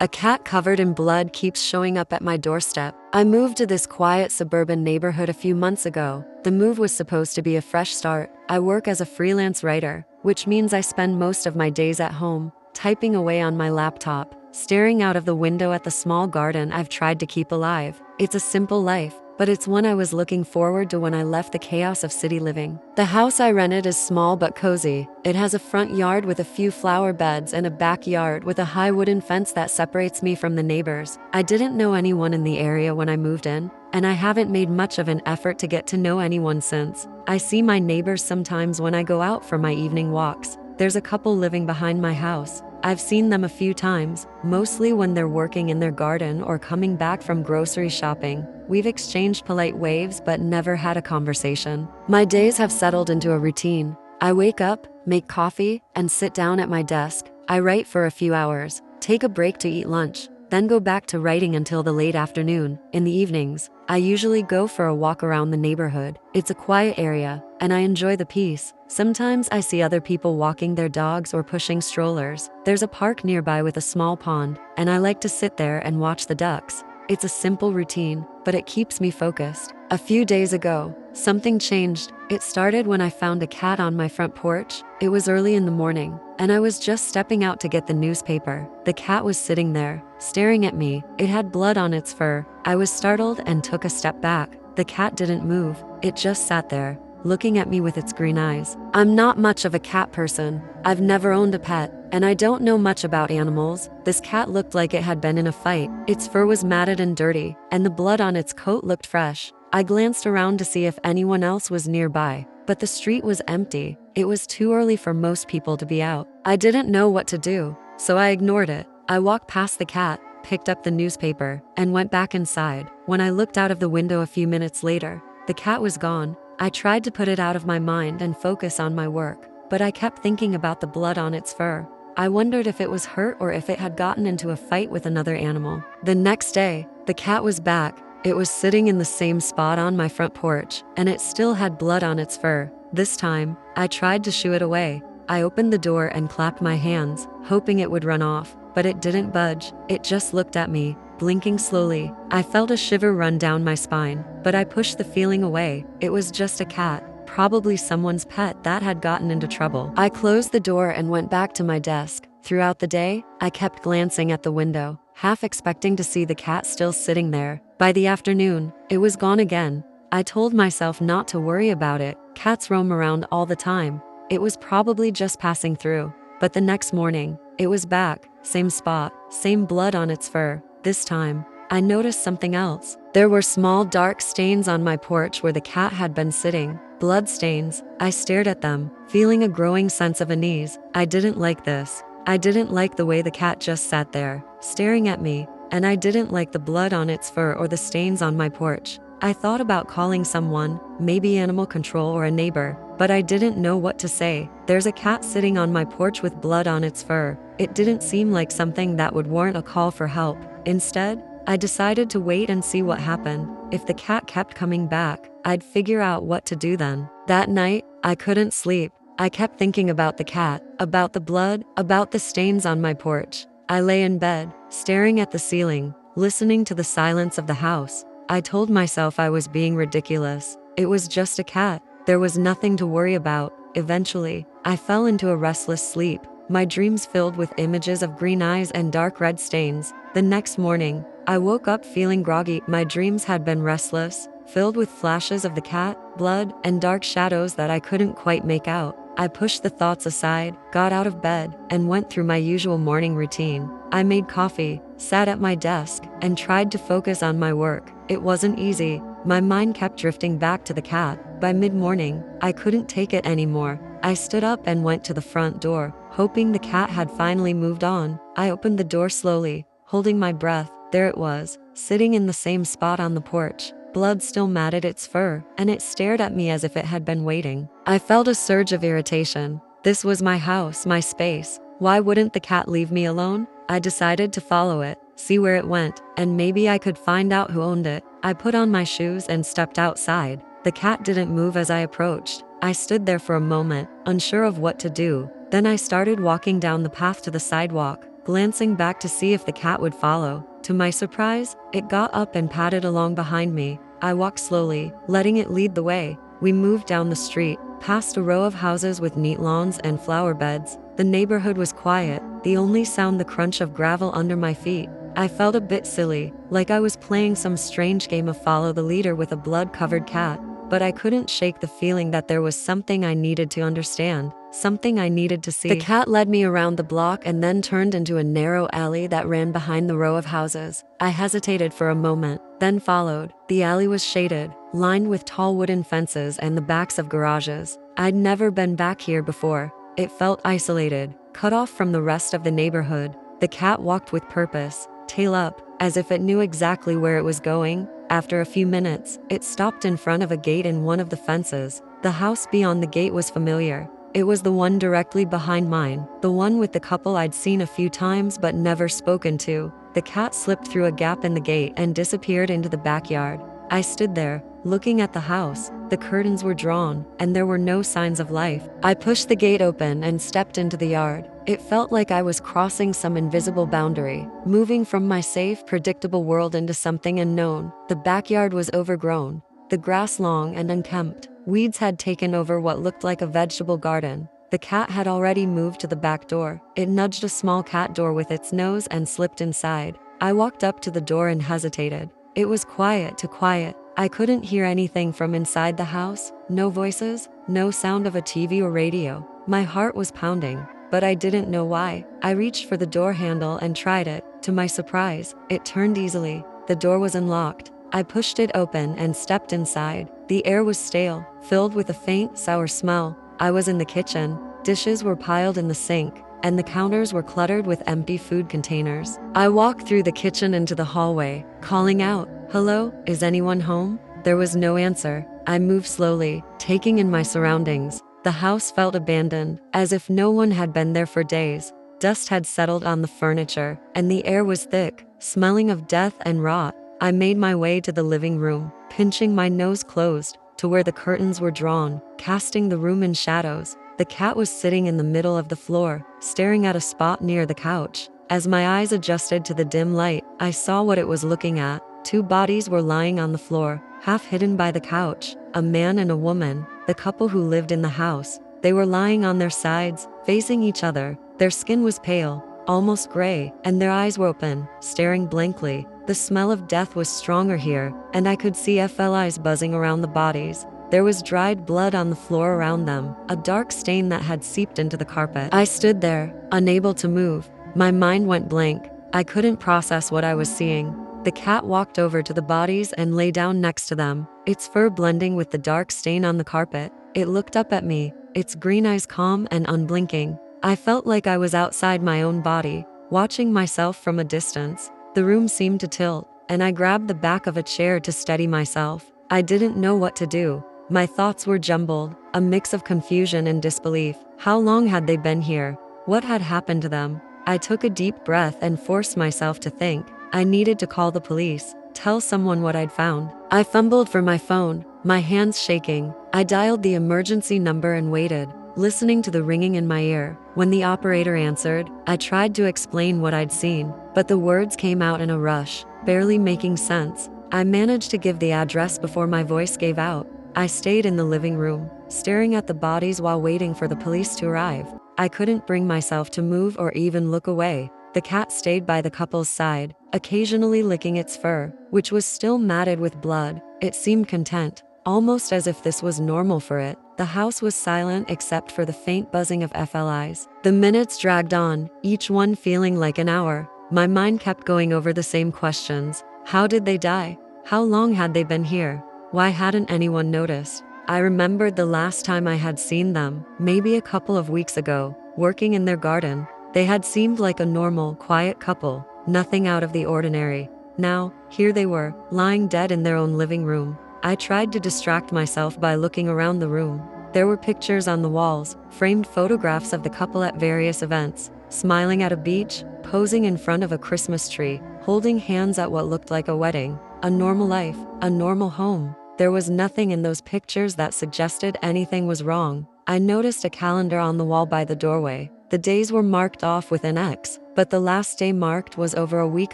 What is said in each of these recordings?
A cat covered in blood keeps showing up at my doorstep. I moved to this quiet suburban neighborhood a few months ago. The move was supposed to be a fresh start. I work as a freelance writer, which means I spend most of my days at home, typing away on my laptop, staring out of the window at the small garden I've tried to keep alive. It's a simple life, but it's one I was looking forward to when I left the chaos of city living. The house I rented is small but cozy. It has a front yard with a few flower beds and a backyard with a high wooden fence that separates me from the neighbors. I didn't know anyone in the area when I moved in, and I haven't made much of an effort to get to know anyone since. I see my neighbors sometimes when I go out for my evening walks. There's a couple living behind my house. I've seen them a few times, mostly when they're working in their garden or coming back from grocery shopping. We've exchanged polite waves but never had a conversation. My days have settled into a routine. I wake up, make coffee, and sit down at my desk. I write for a few hours, take a break to eat lunch, then go back to writing until the late afternoon. In the evenings, I usually go for a walk around the neighborhood. It's a quiet area, and I enjoy the peace. Sometimes I see other people walking their dogs or pushing strollers. There's a park nearby with a small pond, and I like to sit there and watch the ducks. It's a simple routine, but it keeps me focused. A few days ago, something changed. It started when I found a cat on my front porch. It was early in the morning, and I was just stepping out to get the newspaper. The cat was sitting there, staring at me. It had blood on its fur. I was startled and took a step back. The cat didn't move. It just sat there, looking at me with its green eyes. I'm not much of a cat person. I've never owned a pet, and I don't know much about animals. This cat looked like it had been in a fight. Its fur was matted and dirty, and the blood on its coat looked fresh. I glanced around to see if anyone else was nearby, but the street was empty. It was too early for most people to be out. I didn't know what to do, so I ignored it. I walked past the cat, picked up the newspaper, and went back inside. When I looked out of the window a few minutes later, the cat was gone. I tried to put it out of my mind and focus on my work, but I kept thinking about the blood on its fur. I wondered if it was hurt or if it had gotten into a fight with another animal. The next day, the cat was back. It was sitting in the same spot on my front porch, and it still had blood on its fur. This time, I tried to shoo it away. I opened the door and clapped my hands, hoping it would run off, but it didn't budge. It just looked at me, blinking slowly. I felt a shiver run down my spine, but I pushed the feeling away. It was just a cat, probably someone's pet that had gotten into trouble. I closed the door and went back to my desk. Throughout the day, I kept glancing at the window, half expecting to see the cat still sitting there. By the afternoon, it was gone again. I told myself not to worry about it. Cats roam around all the time. It was probably just passing through. But the next morning, it was back, same spot, same blood on its fur. This time, I noticed something else. There were small dark stains on my porch where the cat had been sitting. Blood stains. I stared at them, feeling a growing sense of unease. I didn't like this. I didn't like the way the cat just sat there, staring at me, and I didn't like the blood on its fur or the stains on my porch. I thought about calling someone, maybe animal control or a neighbor, but I didn't know what to say. There's a cat sitting on my porch with blood on its fur. It didn't seem like something that would warrant a call for help. Instead, I decided to wait and see what happened. If the cat kept coming back, I'd figure out what to do then. That night, I couldn't sleep. I kept thinking about the cat, about the blood, about the stains on my porch. I lay in bed, staring at the ceiling, listening to the silence of the house. I told myself I was being ridiculous. It was just a cat. There was nothing to worry about. Eventually, I fell into a restless sleep, my dreams filled with images of green eyes and dark red stains. The next morning, I woke up feeling groggy. My dreams had been restless, filled with flashes of the cat, blood, and dark shadows that I couldn't quite make out. I pushed the thoughts aside, got out of bed, and went through my usual morning routine. I made coffee, sat at my desk, and tried to focus on my work. It wasn't easy. My mind kept drifting back to the cat. By mid-morning, I couldn't take it anymore. I stood up and went to the front door, hoping the cat had finally moved on. I opened the door slowly, holding my breath. There it was, sitting in the same spot on the porch. Blood still matted its fur, and it stared at me as if it had been waiting. I felt a surge of irritation. This was my house, my space. Why wouldn't the cat leave me alone? I decided to follow it, see where it went, and maybe I could find out who owned it. I put on my shoes and stepped outside. The cat didn't move as I approached. I stood there for a moment, unsure of what to do. Then I started walking down the path to the sidewalk. glancing back to see if the cat would follow. To my surprise, it got up and padded along behind me. I walked slowly, letting it lead the way. We moved down the street, past a row of houses with neat lawns and flower beds. The neighborhood was quiet, the only sound the crunch of gravel under my feet. I felt a bit silly, like I was playing some strange game of follow the leader with a blood-covered cat. But I couldn't shake the feeling that there was something I needed to understand, something I needed to see. The cat led me around the block and then turned into a narrow alley that ran behind the row of houses. I hesitated for a moment, then followed. The alley was shaded, lined with tall wooden fences and the backs of garages. I'd never been back here before. It felt isolated, cut off from the rest of the neighborhood. The cat walked with purpose, tail up, as if it knew exactly where it was going. After a few minutes, it stopped in front of a gate in one of the fences. The house beyond the gate was familiar. It was the one directly behind mine, the one with the couple I'd seen a few times but never spoken to. The cat slipped through a gap in the gate and disappeared into the backyard. I stood there, looking at the house. The curtains were drawn, and there were no signs of life. I pushed the gate open and stepped into the yard. It felt like I was crossing some invisible boundary, moving from my safe, predictable world into something unknown. The backyard was overgrown, the grass long and unkempt. Weeds had taken over what looked like a vegetable garden. The cat had already moved to the back door. It nudged a small cat door with its nose and slipped inside. I walked up to the door and hesitated. It was quiet too quiet. I couldn't hear anything from inside the house. No voices, no sound of a TV or radio. My heart was pounding, but I didn't know why. I reached for the door handle and tried it. To my surprise, it turned easily. The door was unlocked. I pushed it open and stepped inside. The air was stale, filled with a faint, sour smell. I was in the kitchen. Dishes were piled in the sink, and the counters were cluttered with empty food containers. I walked through the kitchen into the hallway, calling out, "Hello, is anyone home?" There was no answer. I moved slowly, taking in my surroundings. The house felt abandoned, as if no one had been there for days. Dust had settled on the furniture, and the air was thick, smelling of death and rot. I made my way to the living room, pinching my nose closed, to where the curtains were drawn, casting the room in shadows. The cat was sitting in the middle of the floor, staring at a spot near the couch. As my eyes adjusted to the dim light, I saw what it was looking at. Two bodies were lying on the floor, half hidden by the couch, a man and a woman, the couple who lived in the house. They were lying on their sides, facing each other. Their skin was pale, almost gray, and their eyes were open, staring blankly. The smell of death was stronger here, and I could see flies buzzing around the bodies. There was dried blood on the floor around them, a dark stain that had seeped into the carpet. I stood there, unable to move. My mind went blank. I couldn't process what I was seeing. The cat walked over to the bodies and lay down next to them, its fur blending with the dark stain on the carpet. It looked up at me, its green eyes calm and unblinking. I felt like I was outside my own body, watching myself from a distance. The room seemed to tilt, and I grabbed the back of a chair to steady myself. I didn't know what to do. My thoughts were jumbled, a mix of confusion and disbelief. How long had they been here? What had happened to them? I took a deep breath and forced myself to think. I needed to call the police, tell someone what I'd found. I fumbled for my phone, my hands shaking. I dialed the emergency number and waited, listening to the ringing in my ear. When the operator answered, I tried to explain what I'd seen, but the words came out in a rush, barely making sense. I managed to give the address before my voice gave out. I stayed in the living room, staring at the bodies while waiting for the police to arrive. I couldn't bring myself to move or even look away. The cat stayed by the couple's side, occasionally licking its fur, which was still matted with blood. It seemed content, almost as if this was normal for it. The house was silent except for the faint buzzing of flies. The minutes dragged on, each one feeling like an hour. My mind kept going over the same questions. How did they die? How long had they been here? Why hadn't anyone noticed? I remembered the last time I had seen them, maybe a couple of weeks ago, working in their garden. They had seemed like a normal, quiet couple, nothing out of the ordinary. Now, here they were, lying dead in their own living room. I tried to distract myself by looking around the room. There were pictures on the walls, framed photographs of the couple at various events, smiling at a beach, posing in front of a Christmas tree, holding hands at what looked like a wedding. A normal life, a normal home. There was nothing in those pictures that suggested anything was wrong. I noticed a calendar on the wall by the doorway. The days were marked off with an X, but the last day marked was over a week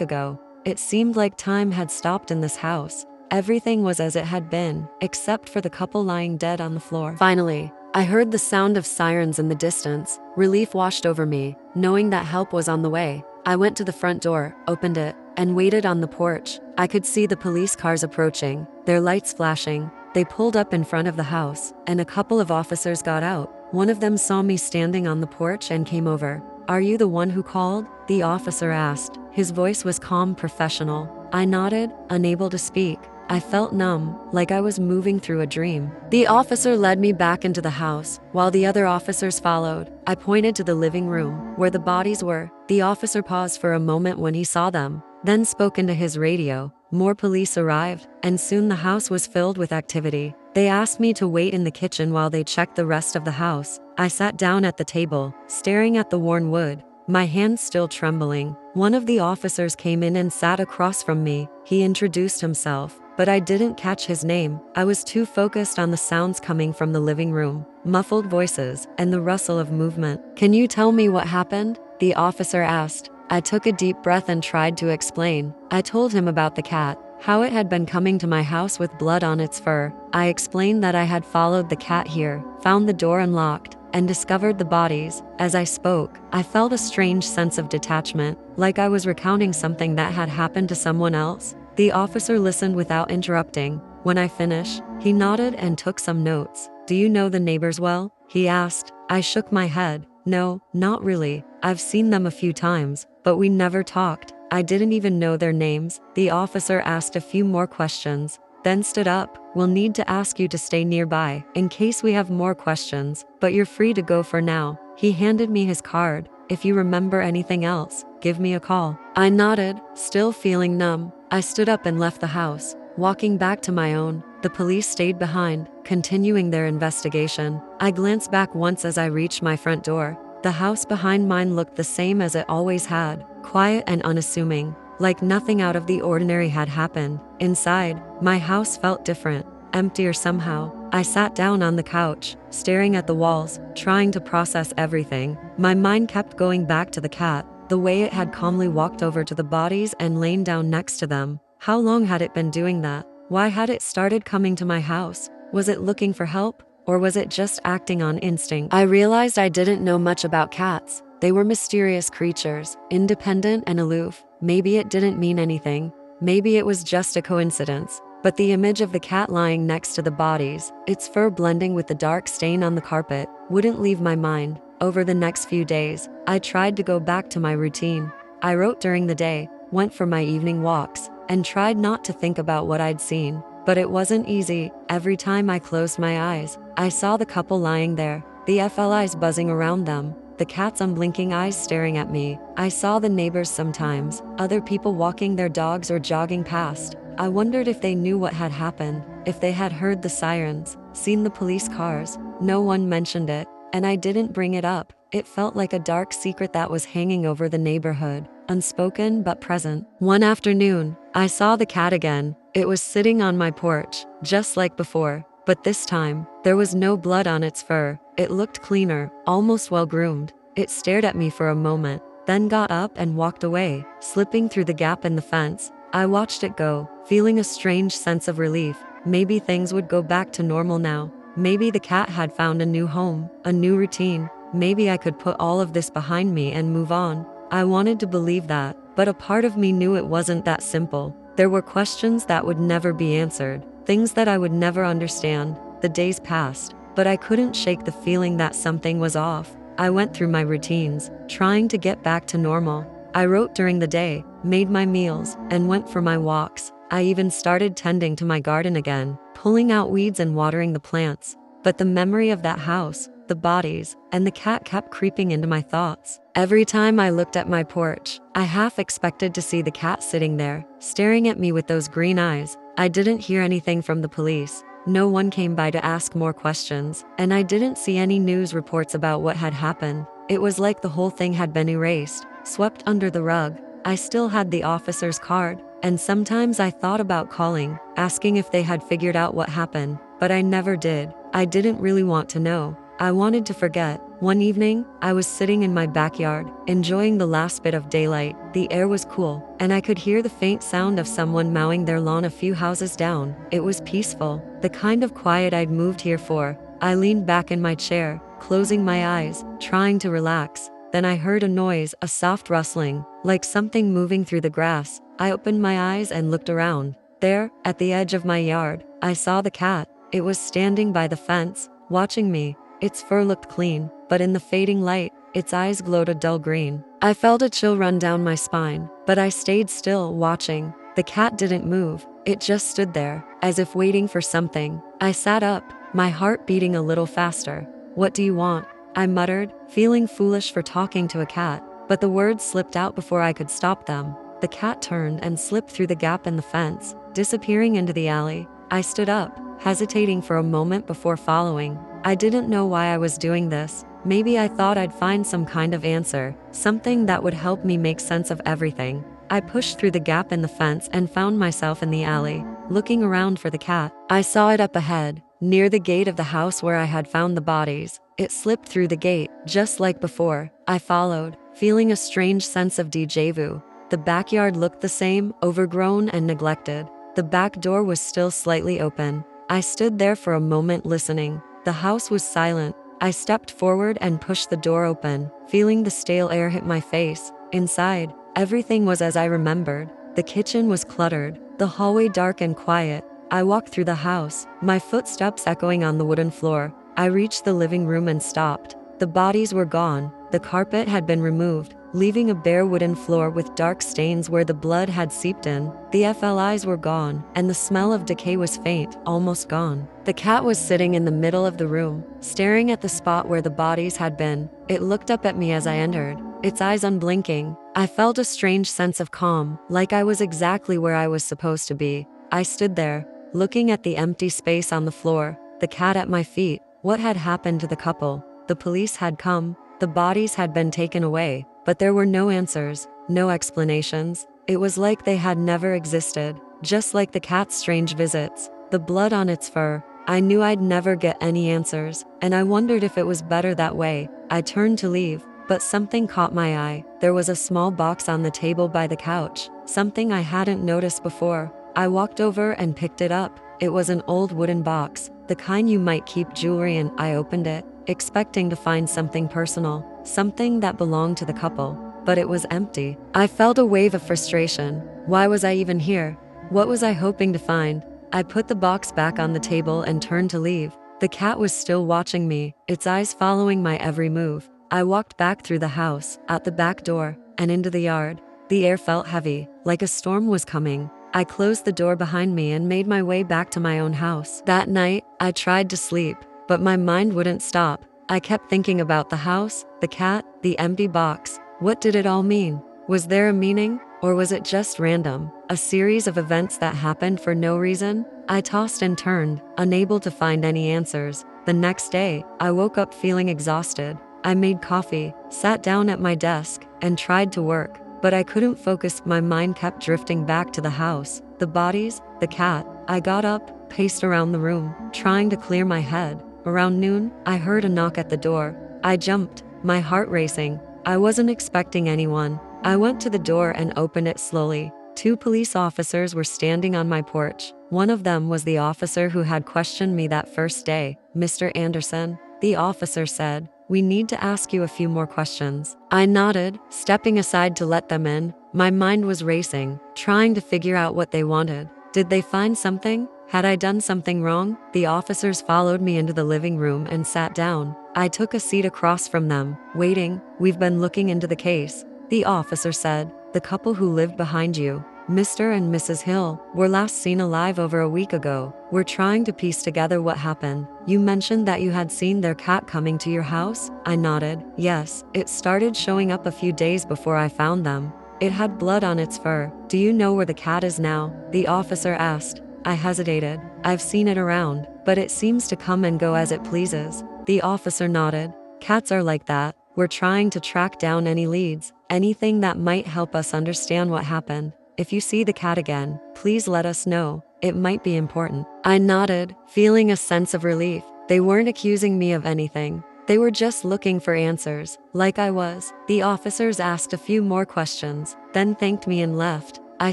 ago. It seemed like time had stopped in this house. Everything was as it had been, except for the couple lying dead on the floor. Finally, I heard the sound of sirens in the distance. Relief washed over me, knowing that help was on the way. I went to the front door, opened it, and waited on the porch. I could see the police cars approaching, their lights flashing. They pulled up in front of the house, and a couple of officers got out. One of them saw me standing on the porch and came over. "Are you the one who called?" the officer asked. His voice was calm, professional. I nodded, unable to speak. I felt numb, like I was moving through a dream. The officer led me back into the house, while the other officers followed. I pointed to the living room, where the bodies were. The officer paused for a moment when he saw them, then spoke into his radio. More police arrived, and soon the house was filled with activity. They asked me to wait in the kitchen while they checked the rest of the house. I sat down at the table, staring at the worn wood, my hands still trembling. One of the officers came in and sat across from me. He introduced himself, but I didn't catch his name. I was too focused on the sounds coming from the living room, muffled voices, and the rustle of movement. "Can you tell me what happened?" the officer asked. I took a deep breath and tried to explain. I told him about the cat, how it had been coming to my house with blood on its fur. I explained that I had followed the cat here, found the door unlocked, and discovered the bodies. As I spoke, I felt a strange sense of detachment, like I was recounting something that had happened to someone else. The officer listened without interrupting. When I finished, he nodded and took some notes. "Do you know the neighbors well?" he asked. I shook my head. "No, not really. I've seen them a few times, but we never talked. I didn't even know their names." The officer asked a few more questions, then stood up. "We'll need to ask you to stay nearby, in case we have more questions, but you're free to go for now." He handed me his card. "If you remember anything else, give me a call." I nodded, still feeling numb. I stood up and left the house, walking back to my own. The police stayed behind, continuing their investigation. I glanced back once as I reached my front door. The house behind mine looked the same as it always had, quiet and unassuming, like nothing out of the ordinary had happened. Inside, my house felt different, emptier somehow. I sat down on the couch, staring at the walls, trying to process everything. My mind kept going back to the cat, the way it had calmly walked over to the bodies and lain down next to them. How long had it been doing that? Why had it started coming to my house? Was it looking for help? Or was it just acting on instinct? I realized I didn't know much about cats. They were mysterious creatures, independent and aloof. Maybe it didn't mean anything. Maybe it was just a coincidence. But the image of the cat lying next to the bodies, its fur blending with the dark stain on the carpet, wouldn't leave my mind. Over the next few days, I tried to go back to my routine. I wrote during the day, went for my evening walks, and tried not to think about what I'd seen. But it wasn't easy. Every time I closed my eyes, I saw the couple lying there, the FLIs buzzing around them, the cat's unblinking eyes staring at me. I saw the neighbors sometimes, other people walking their dogs or jogging past. I wondered if they knew what had happened, if they had heard the sirens, seen the police cars. No one mentioned it, and I didn't bring it up. It felt like a dark secret that was hanging over the neighborhood, unspoken but present. One afternoon, I saw the cat again. It was sitting on my porch, just like before, but this time, there was no blood on its fur. It looked cleaner, almost well-groomed. It stared at me for a moment, then got up and walked away, slipping through the gap in the fence. I watched it go, feeling a strange sense of relief. Maybe things would go back to normal now. Maybe the cat had found a new home, a new routine. Maybe I could put all of this behind me and move on. I wanted to believe that, but a part of me knew it wasn't that simple. There were questions that would never be answered, things that I would never understand. The days passed, but I couldn't shake the feeling that something was off. I went through my routines, trying to get back to normal. I wrote during the day, made my meals, and went for my walks. I even started tending to my garden again, pulling out weeds and watering the plants. But the memory of that house, the bodies, and the cat kept creeping into my thoughts. Every time I looked at my porch, I half expected to see the cat sitting there, staring at me with those green eyes. I didn't hear anything from the police. No one came by to ask more questions, and I didn't see any news reports about what had happened. It was like the whole thing had been erased, swept under the rug. I still had the officer's card, and sometimes I thought about calling, asking if they had figured out what happened, but I never did. I didn't really want to know. I wanted to forget, One evening, I was sitting in my backyard, enjoying the last bit of daylight. The air was cool, and I could hear the faint sound of someone mowing their lawn a few houses down. It was peaceful, the kind of quiet I'd moved here for. I leaned back in my chair, closing my eyes, trying to relax. Then I heard a noise, a soft rustling, like something moving through the grass. I opened my eyes and looked around. There, at the edge of my yard, I saw the cat. It was standing by the fence, watching me. Its fur looked clean, but in the fading light, its eyes glowed a dull green. I felt a chill run down my spine, but I stayed still, watching. The cat didn't move. It just stood there, as if waiting for something. I sat up, my heart beating a little faster. "What do you want?" I muttered, feeling foolish for talking to a cat, but the words slipped out before I could stop them. The cat turned and slipped through the gap in the fence, disappearing into the alley. I stood up, hesitating for a moment before following. I didn't know why I was doing this. Maybe I thought I'd find some kind of answer, something that would help me make sense of everything. I pushed through the gap in the fence and found myself in the alley, looking around for the cat. I saw it up ahead, near the gate of the house where I had found the bodies. It slipped through the gate, just like before. I followed, feeling a strange sense of déjà vu. The backyard looked the same, overgrown and neglected. The back door was still slightly open. I stood there for a moment listening. The house was silent. I stepped forward and pushed the door open, feeling the stale air hit my face. Inside, everything was as I remembered. The kitchen was cluttered, the hallway dark and quiet. I walked through the house, my footsteps echoing on the wooden floor. I reached the living room and stopped. The bodies were gone. The carpet had been removed, leaving a bare wooden floor with dark stains where the blood had seeped in. The FLIs were gone, and the smell of decay was faint, almost gone. The cat was sitting in the middle of the room, staring at the spot where the bodies had been. It looked up at me as I entered, its eyes unblinking. I felt a strange sense of calm, like I was exactly where I was supposed to be. I stood there, looking at the empty space on the floor, the cat at my feet. What had happened to the couple? The police had come, the bodies had been taken away, but there were no answers, no explanations. It was like they had never existed, just like the cat's strange visits, the blood on its fur. I knew I'd never get any answers, and I wondered if it was better that way. I turned to leave, but something caught my eye. There was a small box on the table by the couch, something I hadn't noticed before. I walked over and picked it up. It was an old wooden box, the kind you might keep jewelry in. I opened it, expecting to find something personal, something that belonged to the couple, but it was empty. I felt a wave of frustration. Why was I even here? What was I hoping to find? I put the box back on the table and turned to leave. The cat was still watching me, its eyes following my every move. I walked back through the house, out the back door, and into the yard. The air felt heavy, like a storm was coming. I closed the door behind me and made my way back to my own house. That night, I tried to sleep, but my mind wouldn't stop. I kept thinking about the house, the cat, the empty box. What did it all mean? Was there a meaning, or was it just random? A series of events that happened for no reason? I tossed and turned, unable to find any answers. The next day, I woke up feeling exhausted. I made coffee, sat down at my desk, and tried to work. But I couldn't focus. My mind kept drifting back to the house, the bodies, the cat. I got up, paced around the room, trying to clear my head. Around noon, I heard a knock at the door. I jumped, my heart racing. I wasn't expecting anyone. I went to the door and opened it slowly. 2 police officers were standing on my porch. One of them was the officer who had questioned me that first day, Mr. Anderson. The officer said, "We need to ask you a few more questions." I nodded, stepping aside to let them in. My mind was racing, trying to figure out what they wanted. Did they find something? Had I done something wrong? The officers followed me into the living room and sat down. I took a seat across from them, waiting. "We've been looking into the case," the officer said. "The couple who lived behind you, Mr. and Mrs. Hill, were last seen alive over a week ago. We're trying to piece together what happened. You mentioned that you had seen their cat coming to your house?" I nodded. "Yes, it started showing up a few days before I found them. It had blood on its fur." "Do you know where the cat is now?" the officer asked. I hesitated. "I've seen it around, but it seems to come and go as it pleases." The officer nodded. "Cats are like that. We're trying to track down any leads, anything that might help us understand what happened. If you see the cat again, please let us know. It might be important." I nodded, feeling a sense of relief. They weren't accusing me of anything. They were just looking for answers, like I was. The officers asked a few more questions, then thanked me and left. I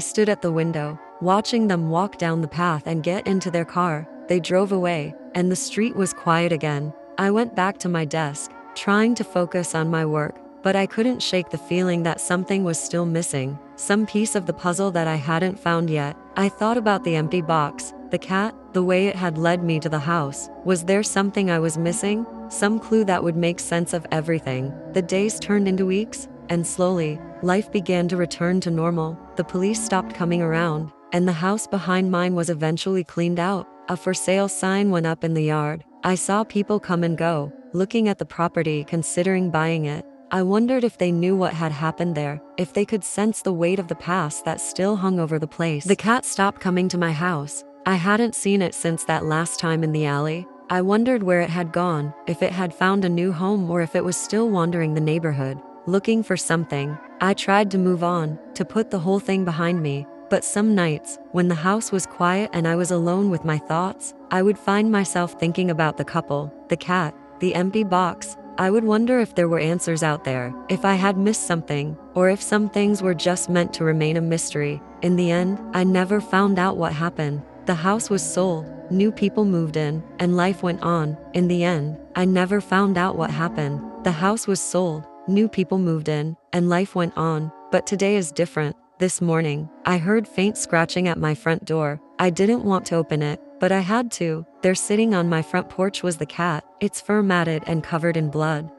stood at the window, watching them walk down the path and get into their car. They drove away, and the street was quiet again. I went back to my desk, trying to focus on my work, but I couldn't shake the feeling that something was still missing, some piece of the puzzle that I hadn't found yet. I thought about the empty box, the cat, the way it had led me to the house. Was there something I was missing? Some clue that would make sense of everything. The days turned into weeks, and slowly, life began to return to normal. The police stopped coming around, and the house behind mine was eventually cleaned out. A for sale sign went up in the yard. I saw people come and go, looking at the property, considering buying it. I wondered if they knew what had happened there, if they could sense the weight of the past that still hung over the place. The cat stopped coming to my house. I hadn't seen it since that last time in the alley. I wondered where it had gone, if it had found a new home or if it was still wandering the neighborhood, looking for something. I tried to move on, to put the whole thing behind me, but some nights, when the house was quiet and I was alone with my thoughts, I would find myself thinking about the couple, the cat, the empty box. I would wonder if there were answers out there, if I had missed something, or if some things were just meant to remain a mystery. In the end, I never found out what happened. The house was sold, new people moved in, and life went on. In the end, I never found out what happened. The house was sold, new people moved in, and life went on. But today is different. This morning, I heard faint scratching at my front door. I didn't want to open it, but I had to. There sitting on my front porch was the cat, its fur matted and covered in blood.